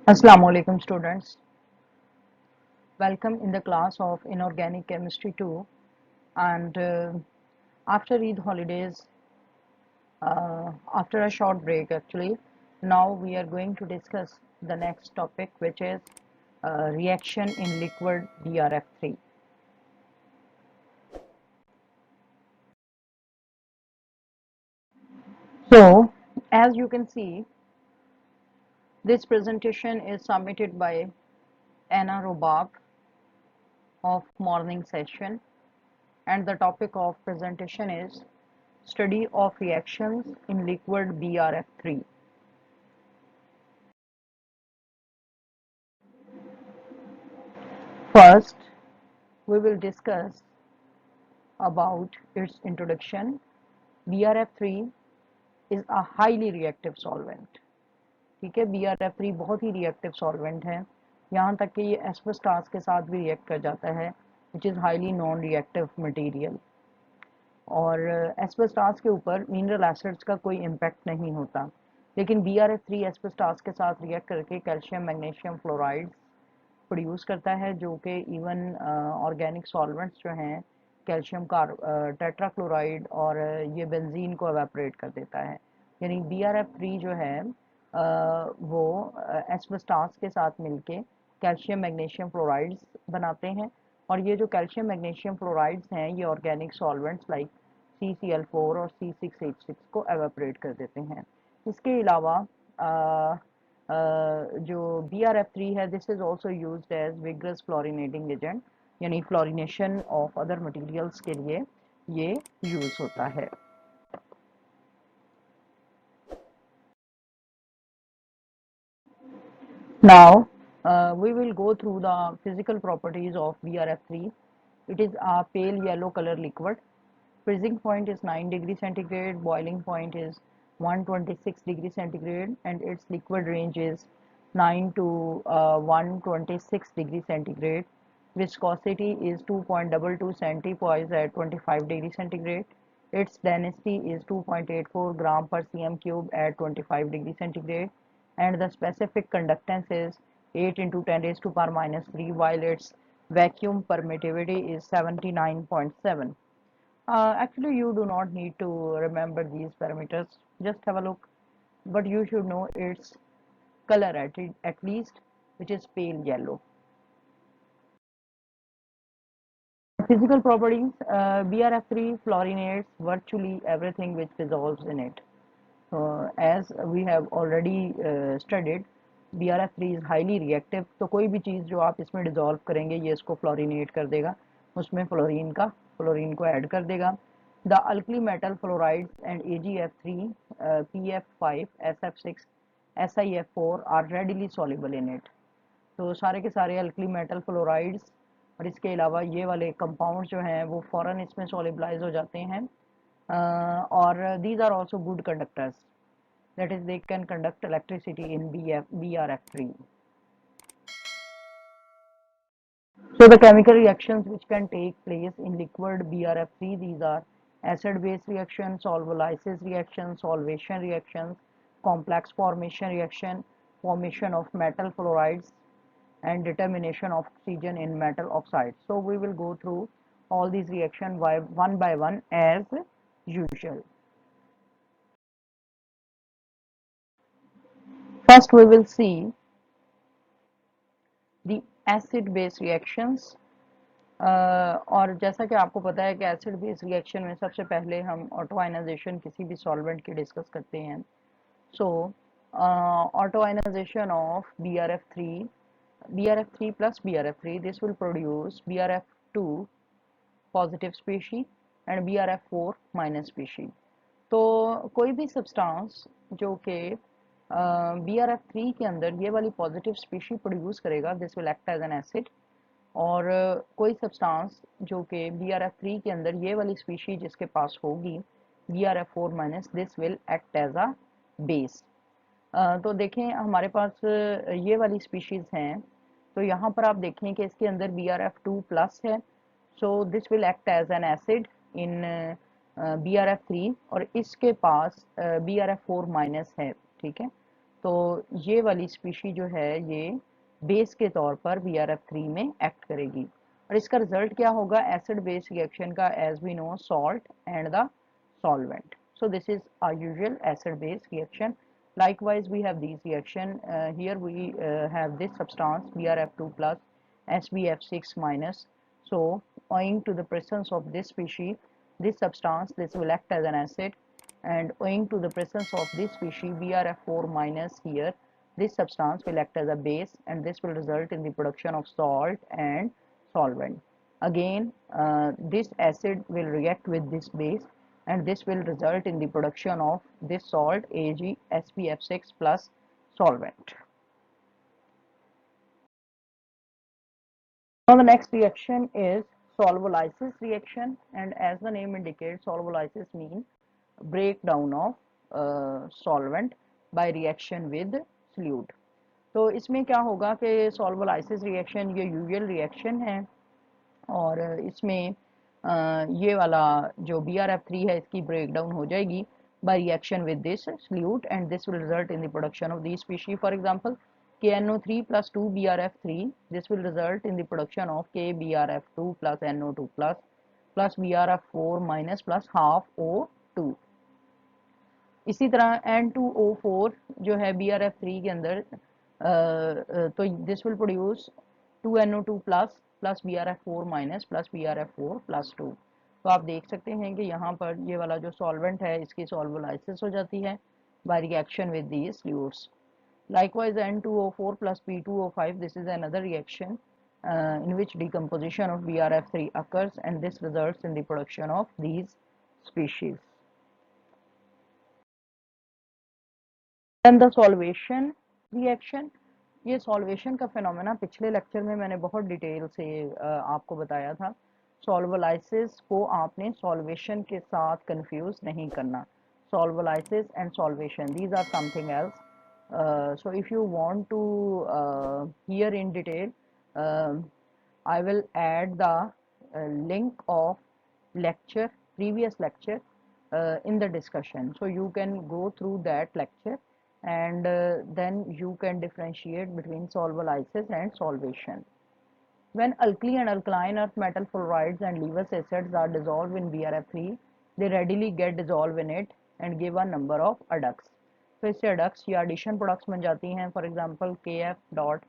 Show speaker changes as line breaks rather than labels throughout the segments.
Assalamu alaikum students. Welcome in the class of Inorganic Chemistry 2 and after Eid holidays, after a short break actually, now we are going to discuss the next topic which is reaction in liquid BRF3. So as you can see, this presentation is submitted by Anna Robab of morning session and the topic of presentation is study of reactions in liquid BRF3. First, we will discuss about its introduction. BRF3 is a highly reactive solvent. ठीक है, BRF3 बहुत ही reactive solvent है, यहाँ तक कि ये asbestos के साथ भी रिएक्ट कर जाता है, which is highly non reactive material. और एस्बेस्टॉस के ऊपर मिनरल एसिड्स का कोई इम्पैक्ट नहीं होता, लेकिन BRF3 एस्बेस्टॉस के साथ रिएक्ट करके कैल्शियम मैग्नीशियम फ्लोराइड्स प्रोड्यूस करता है, जो कि इवन ऑर्गेनिक सॉल्वेंट्स जो हैं कैल्शियम टेट्राक्लोराइड और ये बेंजीन को एवेपोरेट कर देता है। यानी BRF3 जो है वो एस्बेस्टॉस के साथ मिलके कैल्शियम मैग्नीशियम फ्लोराइड्स बनाते हैं, और ये जो कैल्शियम मैग्नीशियम फ्लोराइड्स हैं ये ऑर्गेनिक सॉल्वेंट्स लाइक CCl4 और C6H6 को एवेपोरेट कर देते हैं। इसके अलावा जो BRF3 है, this is also used as vigorous fluorinating agent, यानी फ्लोरिनेशन ऑफ अदर मटेरियल्स के लिए ये यूज होता है। Now, we will go through the physical properties of BRF3. It is a pale yellow color liquid. Freezing point is 9 degrees centigrade, boiling point is 126 degrees centigrade, and its liquid range is 9 to 126 degrees centigrade. Viscosity is 2.22 centipoise at 25 degrees centigrade. Its density is 2.84 gram per cm cube at 25 degrees centigrade, and the specific conductance is 8 into 10 raised to power minus 3, while its vacuum permittivity is 79.7. Actually, you do not need to remember these parameters. Just have a look. But you should know its color at least, which is pale yellow. Physical properties, BRF3 fluorinates virtually everything which dissolves in it. As we have already studied, BRF3 is highly reactive, तो कोई भी चीज़ जो आप इसमें dissolve करेंगे ये इसको फ्लोरिनेट कर देगा, उसमें फ्लोरीन को ऐड कर देगा। The alkali metal fluorides and AgF3, PF5, SF6, SiF4 are readily soluble in it. तो सारे के सारे अल्कली मेटल फ्लोराइड्स और इसके अलावा ये वाले कंपाउंड जो हैं वो फ़ौरन इसमें सॉल्युबलाइज हो जाते हैं, और these are also good conductors, that is they can conduct electricity in BRF3. So the chemical reactions which can take place in liquid BRF3, these are acid base reaction, solvolysis reaction, solvation reactions, complex formation reaction, formation of metal fluorides, and determination of oxygen in metal oxides. So we will go through all these reactions one by one as usual. First we will see the acid base reactions. और जैसा कि आपको पता है कि acid base reaction में सबसे पहले हम ऑटो आयनाइजेशन किसी भी सॉल्वेंट की डिस्कस करते हैं। So auto ionization of BRF3 plus BRF3, this will produce BRF2 positive species and BRF4 minus species. तो कोई भी सब्सटेंस जो कि BRF3 के अंदर ये वाली पॉजिटिव स्पीशी प्रोड्यूस करेगा, this will act as an acid, और कोई सब्सटेंस जो कि BRF3 के अंदर ये वाली स्पीशी जिसके पास होगी BRF4 minus, this will act as a base. तो देखें हमारे पास ये वाली स्पीशीज हैं, तो यहाँ पर आप देखें कि इसके अंदर BRF2 प्लस है, so this will act as an acid in BRF3, और इसके पास BRF4 माइनस है। ठीक है, तो ये वाली स्पीशी जो है ये बेस के तौर पर BRF3 में एक्ट करेगी और इसका रिजल्ट क्या होगा, एसिड बेस रिएक्शन का, as we know salt and the solvent. So this is our usual acid base reaction. Likewise we have these reaction, here we have this substance BRF2 plus SBF6 minus. So owing to the presence of this species, this substance, this will act as an acid, and owing to the presence of this species BRF4 minus, here this substance will act as a base, and this will result in the production of salt and solvent. Again this acid will react with this base, and this will result in the production of this salt AgSPF6 plus solvent. Now the next reaction is solvolysis reaction, and as the name indicates, solvolysis means breakdown of solvent by reaction with solute. तो इसमें क्या होगा कि solvolysis reaction ये usual reaction है और इसमें ये वाला जो BRF3 है इसकी breakdown हो जाएगी by reaction with this solute, and this will result in the production of these species. For example, KNO3 plus 2 BRF3, this will result in the production of KBRF2 plus NO2 plus BRF4 minus plus half O2. इसी तरह N2O4 जो है BRF3 के अंदर तो this will produce 2NO2 plus BRF4 minus plus BRF4 plus 2। तो आप देख सकते हैं कि यहाँ पर ये वाला जो सॉल्वेंट है इसकी सॉल्वोलाइसिस हो जाती है by reaction with these solutes. Likewise N2O4 plus P2O5, this is another reaction in which decomposition of BRF3 occurs, and this results in the production of these species. Then the solvation reaction, ये solvation का phenomena पिछले lecture में मैंने बहुत detail से आपको बताया था। Solvolysis को आपने solvation के साथ confuse नहीं करना। Solvolysis and solvation, these are something else. So if you want to hear in detail, I will add the link of lecture, previous lecture in the discussion, so you can go through that lecture, and then you can differentiate between solvolysis and solvation. When alkali and alkaline earth metal fluorides and Lewis acids are dissolved in BRF3, they readily get dissolved in it and give a number of adducts. तो इससे adducts या addition products बन जाती हैं। For example, KF dot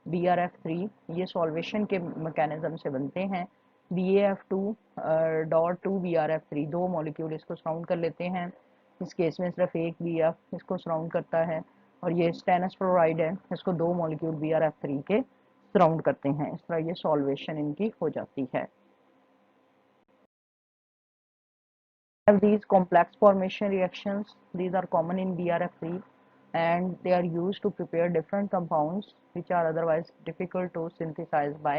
BRF3 ये solvation के mechanism से बनते हैं। BAF2 dot 2 BRF3 दो molecule इसको surround कर लेते हैं। इस केस में सिर्फ एक BF इसको surround करता है, और ये stannous fluoride है, इसको दो molecule BRF3 के सराउंड करते हैं। इस तरह ये सॉल्वेशन इनकी हो जाती है। These complex formation reactions, these are common in BRF3 and they are used to prepare different compounds which are otherwise difficult to synthesize by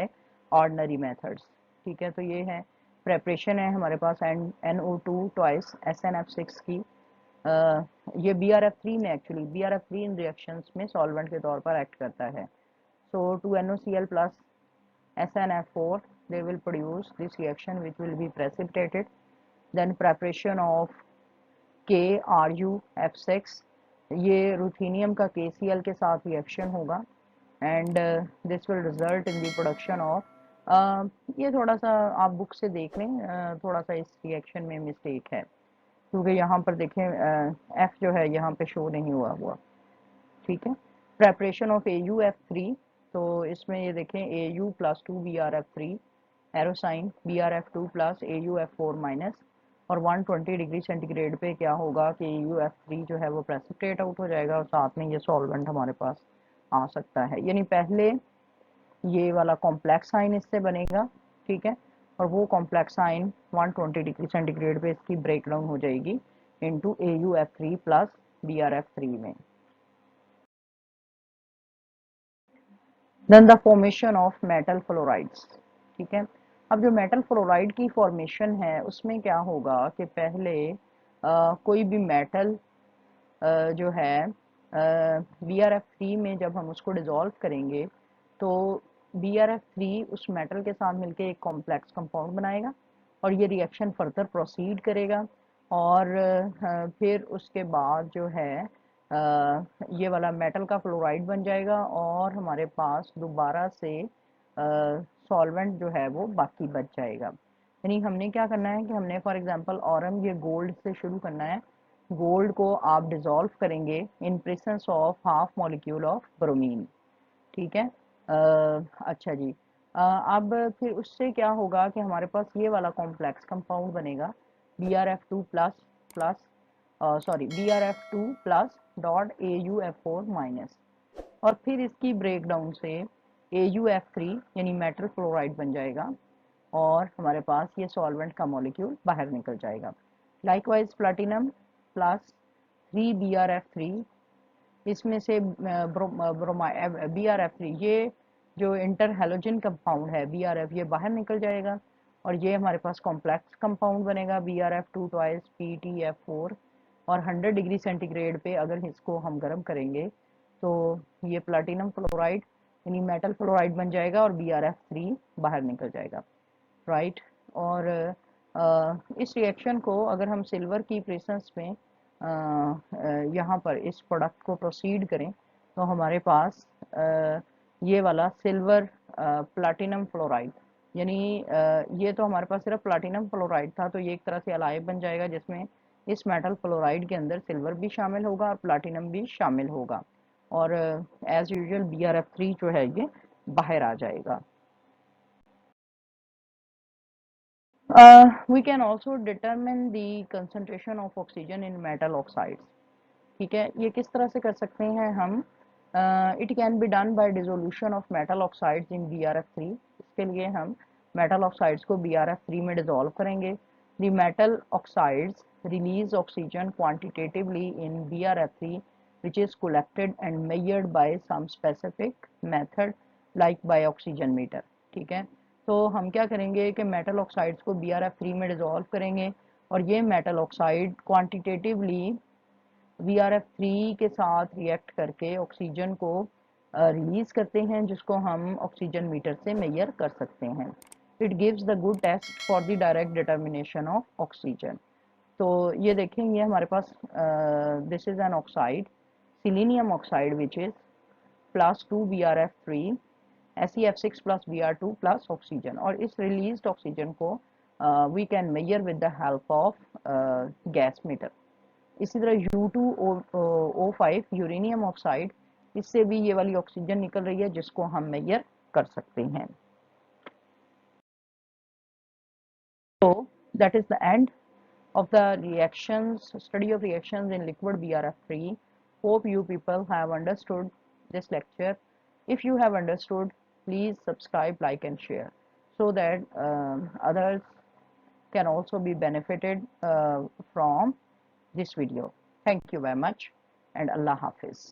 ordinary methods. ठीक है, तो ये है preparation है हमारे पास NO2 twice SNF6 की। ये BRF3 में एक्चुअली BRF3 इन रिएक्शंस में सॉल्वेंट के तौर पर एक्ट करता है। So 2NOCl plus SNF4, they will produce this reaction which will be precipitated. Then preparation of KRuF6, ये रुथेनियम का KCl के साथ रिएक्शन होगा, and this will result in the production of ये थोड़ा सा आप बुक से देख लें, थोड़ा सा इस रिएक्शन में मिस्टेक है क्योंकि यहाँ पर देखें F जो है यहाँ पे शो नहीं हुआ। ठीक है, प्रेपरेशन ऑफ AuF3, तो इसमें ये देखें Au plus 2 BRF3 एरोसाइन BRF2 plus AuF4 minus, और 120 डिग्री सेंटीग्रेड पे क्या होगा कि AuF3 जो है वो प्रेसिपिटेट आउट हो जाएगा और साथ में ये सॉल्वेंट हमारे पास आ सकता है। यानी पहले ये वाला कॉम्प्लेक्स आइन इससे बनेगा, ठीक है, और वो कॉम्प्लेक्स आइन 120 डिग्री सेंटीग्रेड पे इसकी ब्रेक डाउन हो जाएगी इनटू AuF3 प्लस BRF3 में। Then the formation of metal fluorides. ठीक है, अब जो मेटल फ्लोराइड की फॉर्मेशन है उसमें क्या होगा कि पहले कोई भी मेटल जो है BRF3 में जब हम उसको डिसॉल्व करेंगे तो BRF3 उस मेटल के साथ मिलके एक कॉम्प्लेक्स कंपाउंड बनाएगा और ये रिएक्शन फर्दर प्रोसीड करेगा, और फिर उसके बाद जो है ये वाला मेटल का फ्लोराइड बन जाएगा और हमारे पास दोबारा से सॉल्वेंट जो है वो बाकी बच जाएगा। यानी हमने क्या करना है कि हमने फॉर एग्जांपल ऑरम ये गोल्ड से शुरू करना है। गोल्ड को आप डिसॉल्व करेंगे in presence of half molecule of bromine. ठीक है। अच्छा जी। अब फिर उससे क्या होगा कि हमारे पास ये वाला कॉम्प्लेक्स कंपाउंड बनेगा BrF2 plus plus sorry BrF2 plus dot AuF4 minus, और फिर इसकी ब्रेकडाउन से AuF3 यानी मेटल फ्लोराइड बन जाएगा और हमारे पास ये सॉल्वेंट का मॉलिक्यूल बाहर निकल जाएगा। लाइकवाइज प्लैटिनम प्लस 3BrF3, इसमें से BrF3 ये जो इंटर हेलोजन कंपाउंड है BrF ये बाहर निकल जाएगा और ये हमारे पास कॉम्प्लेक्स कंपाउंड बनेगा BrF2 ट्वाइस PtF4। और 100 डिग्री सेंटीग्रेड पे अगर इसको हम गर्म करेंगे तो ये प्लैटिनम फ्लोराइड यानी मेटल फ्लोराइड बन जाएगा और BrF3 बाहर निकल जाएगा। राइट। और इस रिएक्शन को अगर हम सिल्वर की प्रेजेंस में यहाँ पर इस प्रोडक्ट को प्रोसीड करें तो हमारे पास ये वाला सिल्वर प्लैटिनम फ्लोराइड यानी ये तो हमारे पास सिर्फ प्लैटिनम फ्लोराइड था, तो ये एक तरह से अलाय बन जाएगा जिसमें इस मेटल फ्लोराइड के अंदर सिल्वर भी शामिल होगा और प्लैटिनम भी शामिल होगा और एज यूजुअल BrF3 जो है ये बाहर आ जाएगा। We can also determine the concentration of oxygen in metal oxides। ठीक है, ये किस तरह से कर सकते हैं हम? It can be done by dissolution of metal oxides in BrF3। इसके लिए हम मेटल ऑक्साइड्स को BrF3 में डिसॉल्व करेंगे। The metal oxides release oxygen quantitatively in BrF3 which is collected and measured by some specific method like by oxygen meter। ठीक है, तो हम क्या करेंगे कि मेटल ऑक्साइड्स को BrF3 में डिसॉल्व करेंगे और ये मेटल ऑक्साइड क्वांटिटेटिवली BrF3 के साथ रिएक्ट करके ऑक्सीजन को रिलीज करते हैं जिसको हम ऑक्सीजन मीटर से मेजर कर सकते हैं। It gives the good test for the direct determination of oxygen. तो ये देखें, ये हमारे पास this is an oxide selenium oxide which is plus 2 BrF3 SeF6 plus Br2 plus oxygen, और इस रिलीज्ड ऑक्सीजन को we can measure with the help of gas meter. इसी तरह U2O5 यूरेनियम ऑक्साइड, इससे भी ये वाली ऑक्सीजन निकल रही है जिसको हम मेजर कर सकते हैं। तो that is the end of the reactions, study of reactions in liquid BrF3। Hope you people have understood this lecture. If you have understood, please subscribe, like and share so that others can also be benefited from this video. Thank you very much and Allah Hafiz.